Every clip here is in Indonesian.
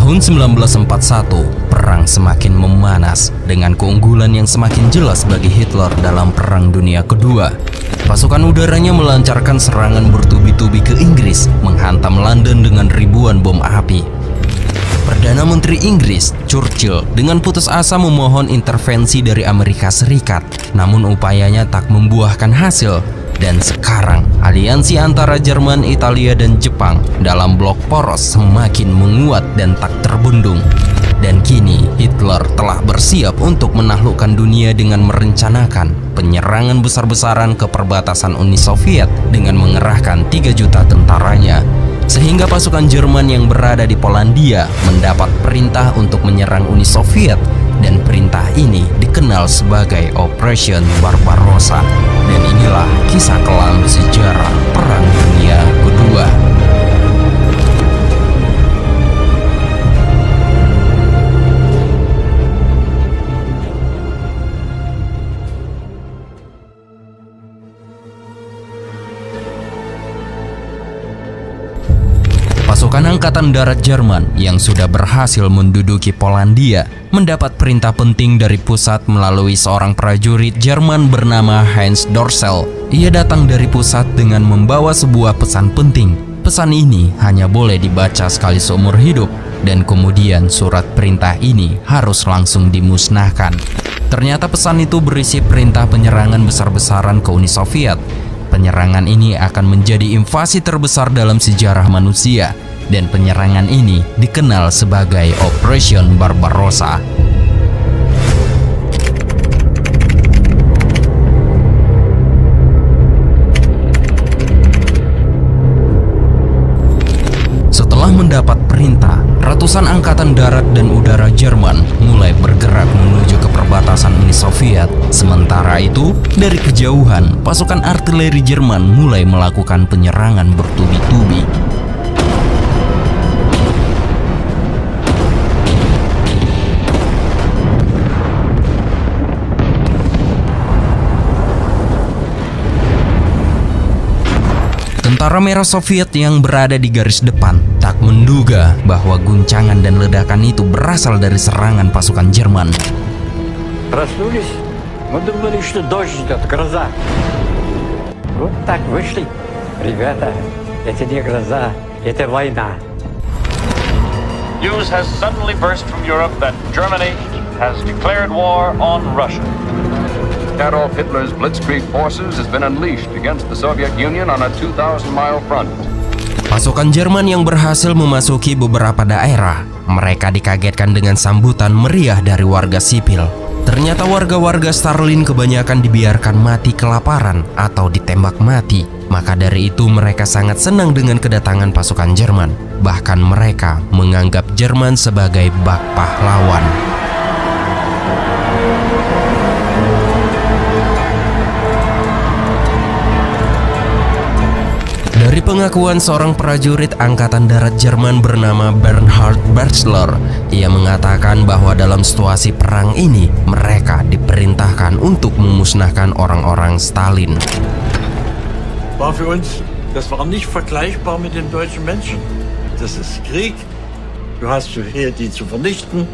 Tahun 1941, perang semakin memanas dengan keunggulan yang semakin jelas bagi Hitler dalam Perang Dunia Kedua. Pasukan udaranya melancarkan serangan bertubi-tubi ke Inggris, menghantam London dengan ribuan bom api. Perdana Menteri Inggris, Churchill, dengan putus asa memohon intervensi dari Amerika Serikat, namun upayanya tak membuahkan hasil. Dan sekarang, aliansi antara Jerman, Italia, dan Jepang dalam blok poros semakin menguat dan tak terbendung. Dan kini, Hitler telah bersiap untuk menaklukkan dunia dengan merencanakan penyerangan besar-besaran ke perbatasan Uni Soviet dengan mengerahkan 3 juta tentaranya. Sehingga pasukan Jerman yang berada di Polandia mendapat perintah untuk menyerang Uni Soviet. Dan perintah ini dikenal sebagai Operation Barbarossa. Dan inilah kisah kelam sejarah Perang Dunia Kedua. Pasukan Angkatan Darat Jerman yang sudah berhasil menduduki Polandia mendapat perintah penting dari pusat melalui seorang prajurit Jerman bernama Heinz Dorsel. Ia datang dari pusat dengan membawa sebuah pesan penting. Pesan ini hanya boleh dibaca sekali seumur hidup, dan kemudian surat perintah ini harus langsung dimusnahkan. Ternyata pesan itu berisi perintah penyerangan besar-besaran ke Uni Soviet. Penyerangan ini akan menjadi invasi terbesar dalam sejarah manusia, dan penyerangan ini dikenal sebagai Operation Barbarossa. Setelah mendapat perintah, ratusan angkatan darat dan udara Jerman mulai bergerak menuju ke perbatasan Uni Soviet. Sementara itu, dari kejauhan, pasukan artileri Jerman mulai melakukan penyerangan bertubi-tubi. Tentara Merah Soviet yang berada di garis depan tak menduga bahwa guncangan dan ledakan itu berasal dari serangan pasukan Jerman. Проснулись, мы думали, что дождь идет, гроза. Вот так вышли. Ребята, это не гроза, это война. News has suddenly burst from Europe that Germany has declared war on Russia. Adolf Hitler's Blitzkrieg forces has been unleashed against the Soviet Union on a 2,000-mile front. Pasukan Jerman yang berhasil memasuki beberapa daerah, mereka dikagetkan dengan sambutan meriah dari warga sipil. Ternyata warga-warga Stalin kebanyakan dibiarkan mati kelaparan atau ditembak mati. Maka dari itu mereka sangat senang dengan kedatangan pasukan Jerman. Bahkan mereka menganggap Jerman sebagai bak pahlawan. Dari pengakuan seorang prajurit Angkatan Darat Jerman bernama Bernhard Bertzler, ia mengatakan bahwa dalam situasi perang ini mereka diperintahkan untuk memusnahkan orang-orang Stalin. War für uns, das war nicht vergleichbar mit den deutschen Menschen. Das ist Krieg. Du hast hier die zu vernichten.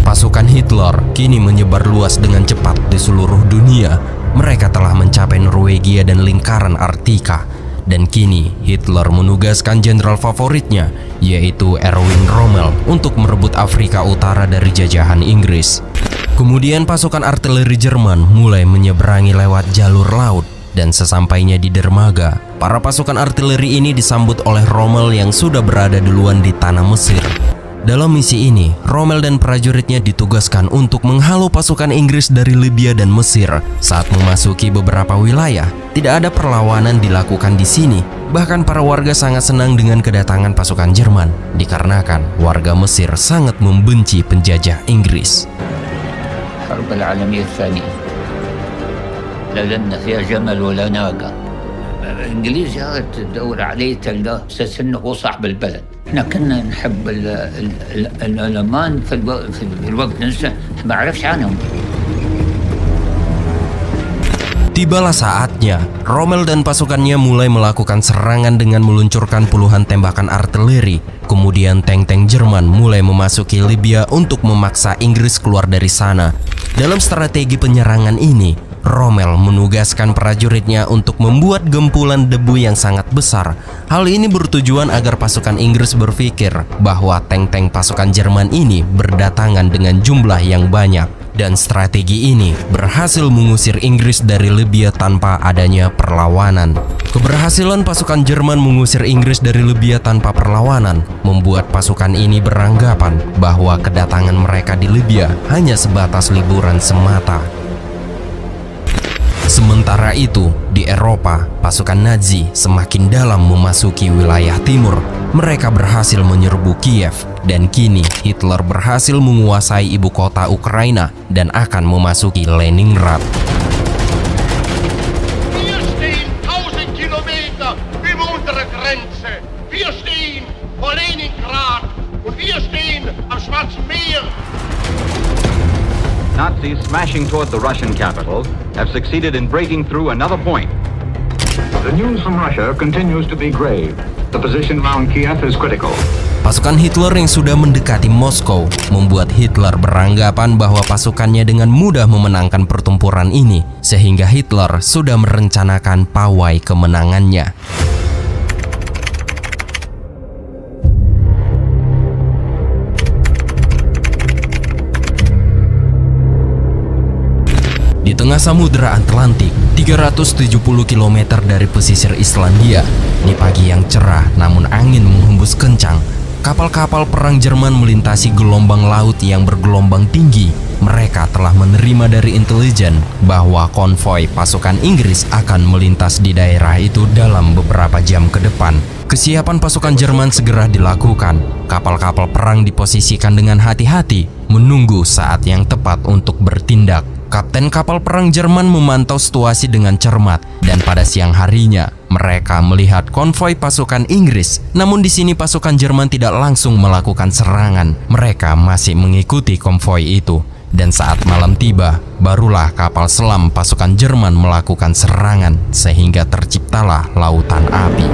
Pasukan Hitler kini menyebar luas dengan cepat di seluruh dunia. Mereka telah mencapai Norwegia dan lingkaran Arktika. Dan kini Hitler menugaskan jenderal favoritnya, yaitu Erwin Rommel, untuk merebut Afrika Utara dari jajahan Inggris. Kemudian pasukan artileri Jerman mulai menyeberangi lewat jalur laut. Dan sesampainya di dermaga, para pasukan artileri ini disambut oleh Rommel yang sudah berada duluan di tanah Mesir. Dalam misi ini, Rommel dan prajuritnya ditugaskan untuk menghalau pasukan Inggris dari Libya dan Mesir. Saat memasuki beberapa wilayah, tidak ada perlawanan dilakukan di sini. Bahkan para warga sangat senang dengan kedatangan pasukan Jerman, dikarenakan warga Mesir sangat membenci penjajah Inggris. الحرب العالمية الثانية لا لنا فيها جمل ولا ناقة. الإنجليز تدور عليه تلقاه أساس إنه هو صاحب البلد. إحنا كنا نحب الألمان في الوقت نفسه ما عرفش عنهم. Tibalah saatnya, Rommel dan pasukannya mulai melakukan serangan dengan meluncurkan puluhan tembakan artileri. Kemudian tank-tank Jerman mulai memasuki Libya untuk memaksa Inggris keluar dari sana. Dalam strategi penyerangan ini, Rommel menugaskan prajuritnya untuk membuat gempulan debu yang sangat besar. Hal ini bertujuan agar pasukan Inggris berpikir bahwa tank-tank pasukan Jerman ini berdatangan dengan jumlah yang banyak. Dan strategi ini berhasil mengusir Inggris dari Libya tanpa adanya perlawanan. Keberhasilan pasukan Jerman mengusir Inggris dari Libya tanpa perlawanan membuat pasukan ini beranggapan bahwa kedatangan mereka di Libya hanya sebatas liburan semata. Sementara itu, di Eropa, pasukan Nazi semakin dalam memasuki wilayah timur. Mereka berhasil menyerbu Kiev, dan kini Hitler berhasil menguasai ibu kota Ukraina dan akan memasuki Leningrad. Wir stehen 1000 Kilometer über unsere Grenze. Wir stehen vor Leningrad und wir stehen am Schwarzen Meer. Nazis smashing toward the Russian capital have succeeded in breaking through another point. The news from Russia continues to be grave. The position around Kiev is critical. Pasukan Hitler yang sudah mendekati Moskow membuat Hitler beranggapan bahwa pasukannya dengan mudah memenangkan pertempuran ini, sehingga Hitler sudah merencanakan pawai kemenangannya. Di tengah Samudra Atlantik, 370 km dari pesisir Islandia, di pagi yang cerah namun angin menghembus kencang, kapal-kapal perang Jerman melintasi gelombang laut yang bergelombang tinggi. Mereka telah menerima dari intelijen bahwa konvoi pasukan Inggris akan melintas di daerah itu dalam beberapa jam ke depan. Kesiapan pasukan Jerman segera dilakukan. Kapal-kapal perang diposisikan dengan hati-hati, menunggu saat yang tepat untuk bertindak. Kapten kapal perang Jerman memantau situasi dengan cermat, dan pada siang harinya mereka melihat konvoi pasukan Inggris. Namun di sini pasukan Jerman tidak langsung melakukan serangan. Mereka masih mengikuti konvoi itu. Dan saat malam tiba, barulah kapal selam pasukan Jerman melakukan serangan, sehingga terciptalah lautan api.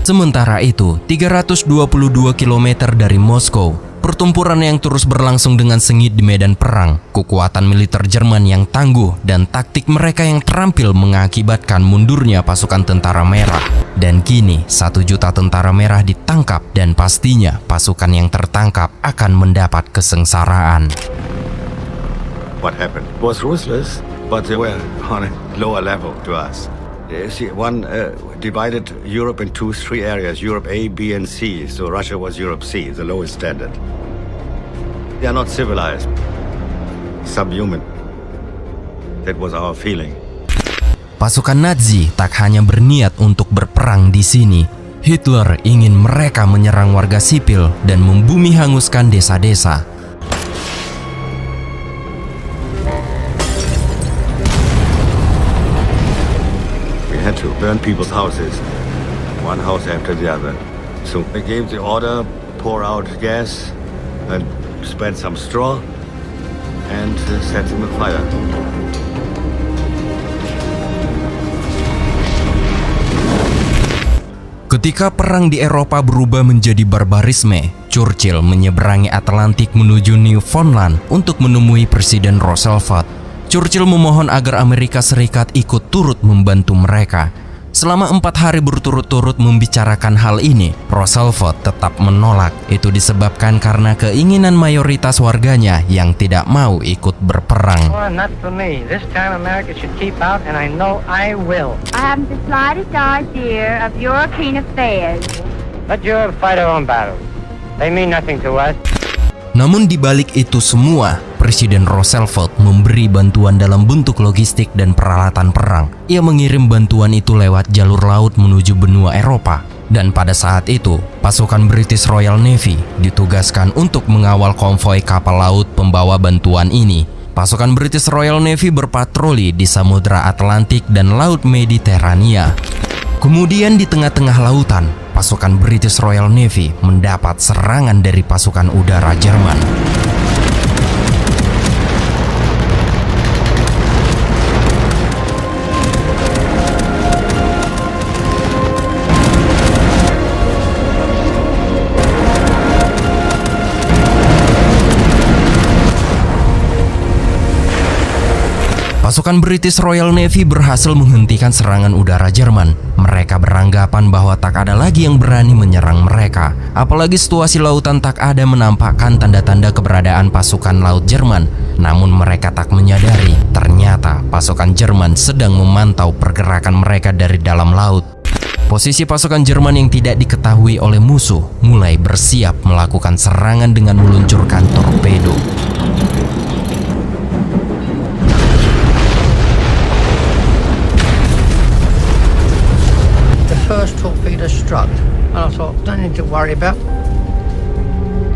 Sementara itu, 322 km dari Moskow, pertempuran yang terus berlangsung dengan sengit di medan perang. Kekuatan militer Jerman yang tangguh dan taktik mereka yang terampil mengakibatkan mundurnya pasukan tentara merah. Dan kini 1 juta tentara merah ditangkap, dan pastinya pasukan yang tertangkap akan mendapat kesengsaraan. What happened was ruthless, but they were on a lower level to us. One divided Europe into 3 areas, Europe A, B, and C. So Russia was Europe C, the lowest standard. They are not civilized, subhuman. That was our feeling. Pasukan Nazi tak hanya berniat untuk berperang di sini. Hitler ingin mereka menyerang warga sipil dan membumi hanguskan desa-desa. Had to burn people's houses, one house after the other. So they gave the order, pour out gas and spread some straw and set them afire. Ketika perang di Eropa berubah menjadi barbarisme, Churchill menyeberangi Atlantik menuju Newfoundland untuk menemui Presiden Roosevelt. Churchill memohon agar Amerika Serikat ikut turut membantu mereka. Selama 4 hari berturut-turut membicarakan hal ini, Roosevelt tetap menolak. Itu disebabkan karena keinginan mayoritas warganya yang tidak mau ikut berperang. Oh, not for me. This time America should keep out, and I know I will. I haven't the slightest idea of European affairs. Let Europe fight our own battles. They mean nothing to us. Namun di balik itu semua, Presiden Roosevelt memberi bantuan dalam bentuk logistik dan peralatan perang. Ia mengirim bantuan itu lewat jalur laut menuju benua Eropa. Dan pada saat itu, pasukan British Royal Navy ditugaskan untuk mengawal konvoi kapal laut pembawa bantuan ini. pasukan British Royal Navy berpatroli di Samudra Atlantik dan Laut Mediterania. Kemudian di tengah-tengah lautan, pasukan British Royal Navy mendapat serangan dari pasukan udara Jerman. Pasukan British Royal Navy berhasil menghentikan serangan udara Jerman. Mereka beranggapan bahwa tak ada lagi yang berani menyerang mereka. Apalagi situasi lautan tak ada menampakkan tanda-tanda keberadaan pasukan laut Jerman. Namun mereka tak menyadari, ternyata pasukan Jerman sedang memantau pergerakan mereka dari dalam laut. Posisi pasukan Jerman yang tidak diketahui oleh musuh mulai bersiap melakukan serangan dengan meluncurkan torpedo. First torpedo struck, and I thought, don't need to worry about.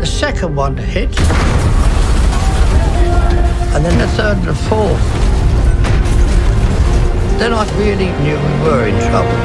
The second one hit, and then the third and the fourth. Then I really knew we were in trouble.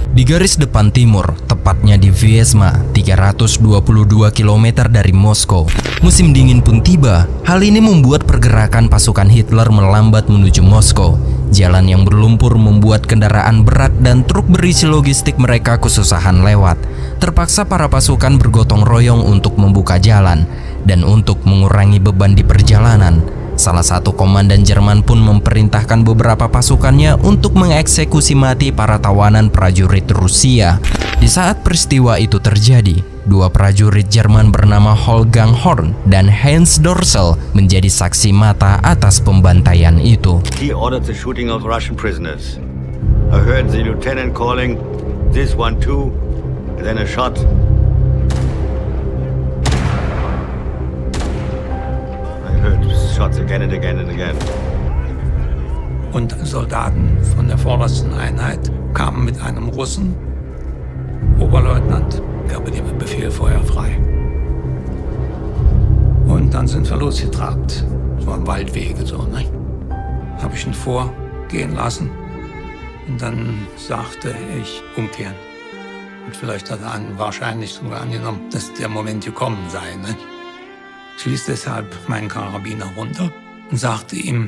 Di garis depan timur, tepatnya di Vyazma, 322 km dari Moskow, musim dingin pun tiba. Hal ini membuat pergerakan pasukan Hitler melambat menuju Moskow. Jalan yang berlumpur membuat kendaraan berat dan truk berisi logistik mereka kesusahan lewat. Terpaksa para pasukan bergotong royong untuk membuka jalan. Dan untuk mengurangi beban di perjalanan, salah satu komandan Jerman pun memerintahkan beberapa pasukannya untuk mengeksekusi mati para tawanan prajurit Rusia. Di saat peristiwa itu terjadi, dua prajurit Jerman bernama Wolfgang Horn dan Heinz Dorsel menjadi saksi mata atas pembantaian itu. He ordered the shooting of Russian prisoners. I heard the lieutenant calling, "This one too," and then a shot. Shots again and again and again. Und Soldaten von der vordersten Einheit kamen mit einem Russen, Oberleutnant, gab dem Befehl Feuer frei. Und dann sind wir losgetrabt. So am Waldwege so, ne? Habe ich ihn vorgehen lassen und dann sagte ich umkehren. Und vielleicht hat er wahrscheinlich sogar angenommen, dass der Moment gekommen sei, ne? Ich ließ deshalb meinen Karabiner runter und sagte ihm,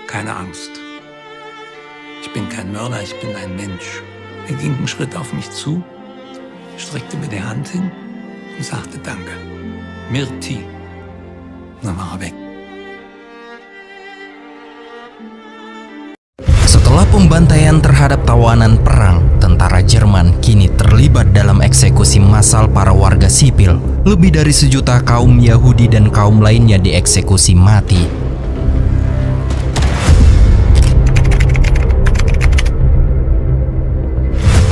keine Angst. Ich bin kein Mörder, ich bin ein Mensch. Er ging einen Schritt auf mich zu, streckte mir die Hand hin und sagte Danke. Mirti. Und dann war er weg. Setelah pembantaian terhadap tawanan perang, tentara Jerman kini terlibat dalam eksekusi massal para warga sipil. Lebih dari 1 juta kaum Yahudi dan kaum lainnya dieksekusi mati.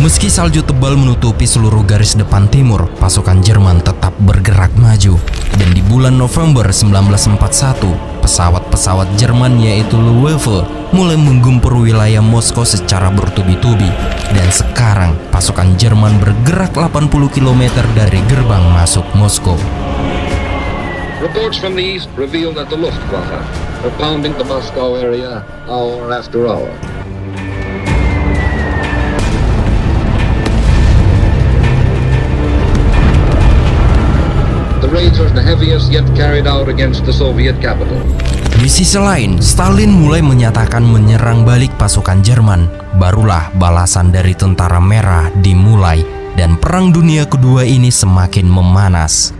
Meski salju tebal menutupi seluruh garis depan timur, pasukan Jerman tetap bergerak maju. Dan di bulan November 1941, pesawat-pesawat Jerman yaitu Luftwaffe mulai menggempur wilayah Moskow secara bertubi-tubi. Dan sekarang pasukan Jerman bergerak 80 km dari gerbang masuk Moskow. Reports from the east reveal that the Luftwaffe are pounding the Moscow area hour after hour. The raids are the heaviest yet carried out against the Soviet capital. Di sisi lain, Stalin mulai menyatakan menyerang balik pasukan Jerman. Barulah balasan dari Tentara Merah dimulai dan Perang Dunia Kedua ini semakin memanas.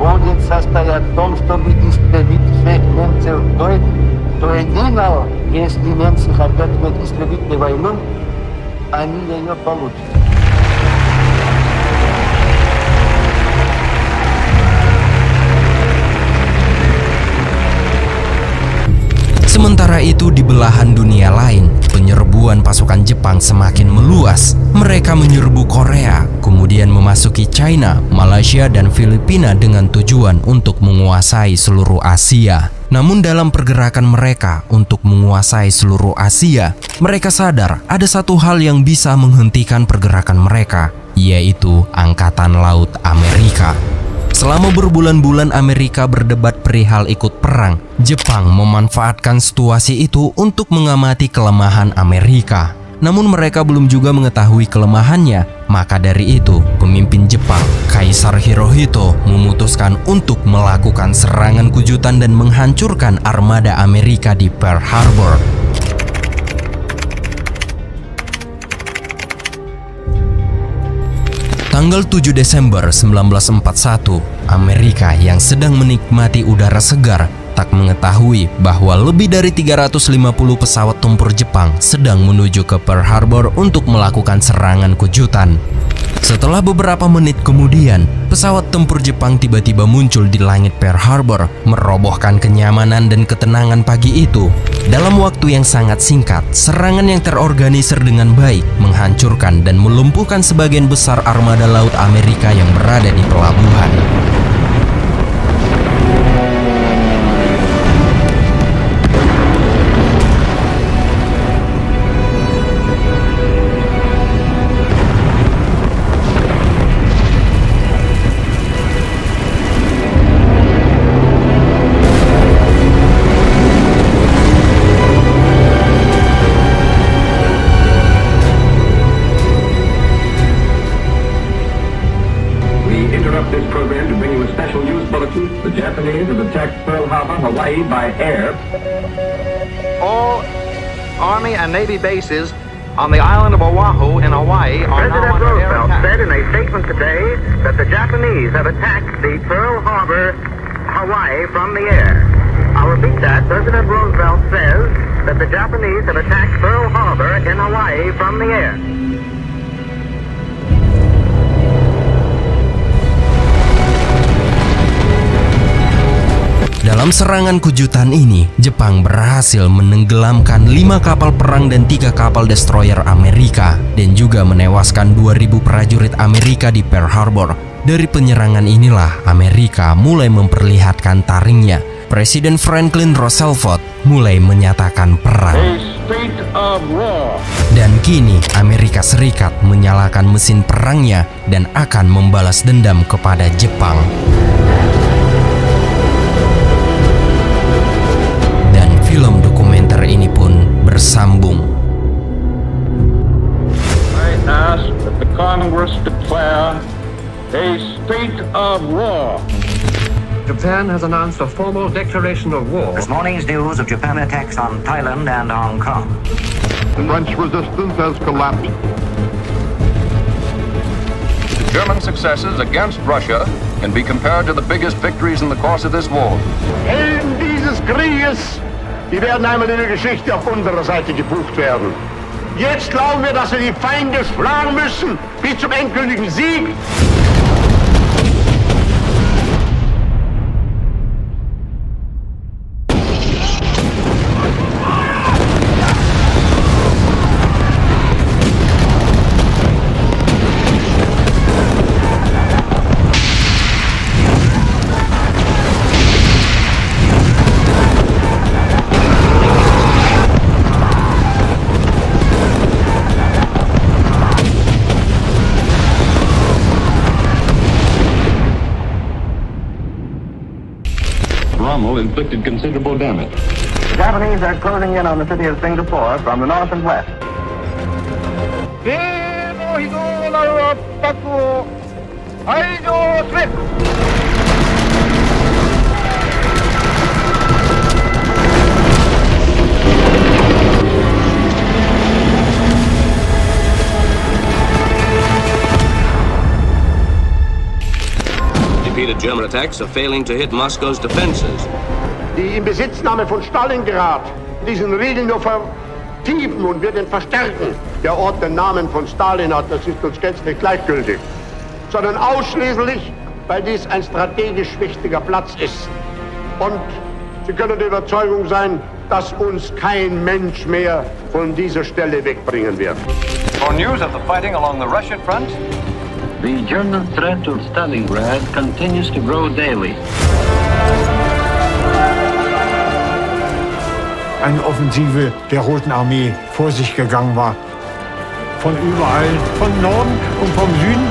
Будет состоять в том, чтобы истребить всех немцев до единого. Если немцы хотят истребить войну, они ее получат. Sementara itu di belahan dunia lain, penyerbuan pasukan Jepang semakin meluas. Mereka menyerbu Korea, kemudian memasuki China, Malaysia, dan Filipina dengan tujuan untuk menguasai seluruh Asia. Namun dalam pergerakan mereka untuk menguasai seluruh Asia, mereka sadar ada satu hal yang bisa menghentikan pergerakan mereka, yaitu Angkatan Laut Amerika. Selama berbulan-bulan Amerika berdebat perihal ikut perang, Jepang memanfaatkan situasi itu untuk mengamati kelemahan Amerika. Namun mereka belum juga mengetahui kelemahannya, maka dari itu pemimpin Jepang, Kaisar Hirohito, memutuskan untuk melakukan serangan kejutan dan menghancurkan armada Amerika di Pearl Harbor. Tanggal 7 Desember 1941, Amerika yang sedang menikmati udara segar tak mengetahui bahwa lebih dari 350 pesawat tempur Jepang sedang menuju ke Pearl Harbor untuk melakukan serangan kejutan. Setelah beberapa menit kemudian, pesawat tempur Jepang tiba-tiba muncul di langit Pearl Harbor, merobohkan kenyamanan dan ketenangan pagi itu. Dalam waktu yang sangat singkat, serangan yang terorganisir dengan baik menghancurkan dan melumpuhkan sebagian besar armada laut Amerika yang berada di pelabuhan. Hawaii by air. All Army and Navy bases on the island of Oahu in Hawaii are now under air attack. President Roosevelt said in a statement today that the Japanese have attacked the Pearl Harbor, Hawaii from the air. I'll repeat that. President Roosevelt says that the Japanese have attacked Pearl Harbor in Hawaii from the air. Dalam serangan kejutan ini, Jepang berhasil menenggelamkan 5 kapal perang dan 3 kapal destroyer Amerika dan juga menewaskan 2.000 prajurit Amerika di Pearl Harbor. Dari penyerangan inilah Amerika mulai memperlihatkan taringnya. Presiden Franklin Roosevelt mulai menyatakan perang. Dan kini Amerika Serikat menyalakan mesin perangnya dan akan membalas dendam kepada Jepang. Film dokumenter ini pun bersambung. I ask that the Congress declare a state of war. Japan has announced a formal declaration of war. This morning's news of Japan attacks on Thailand and Hong Kong. The French resistance has collapsed. German successes against Russia can be compared to the biggest victories in the course of this war. Helden dieses Krieges, die werden einmal in der Geschichte auf unserer Seite gebucht werden. Jetzt glauben wir, dass wir die Feinde schlagen müssen bis zum endgültigen Sieg. Rommel inflicted considerable damage. The Japanese are closing in on the city of Singapore from the north and west. Repeated German attacks are failing to hit Moscow's defenses. Die Inbesitznahme von Stalingrad, diesen Riegel nur vertiefen und wird ihn verstärken. Der Ort den Namen von Stalin hat, das ist uns gänzlich gleichgültig. Sondern ausschließlich, weil dies ein strategisch wichtiger Platz ist. Und Sie können der Überzeugung sein, dass uns kein Mensch mehr von dieser Stelle wegbringen wird. For news of the fighting along the Russian front, The German threat of Stalingrad continues to grow daily. Eine Offensive der Roten Armee vor sich gegangen war. Von überall, von Norden und vom Süden.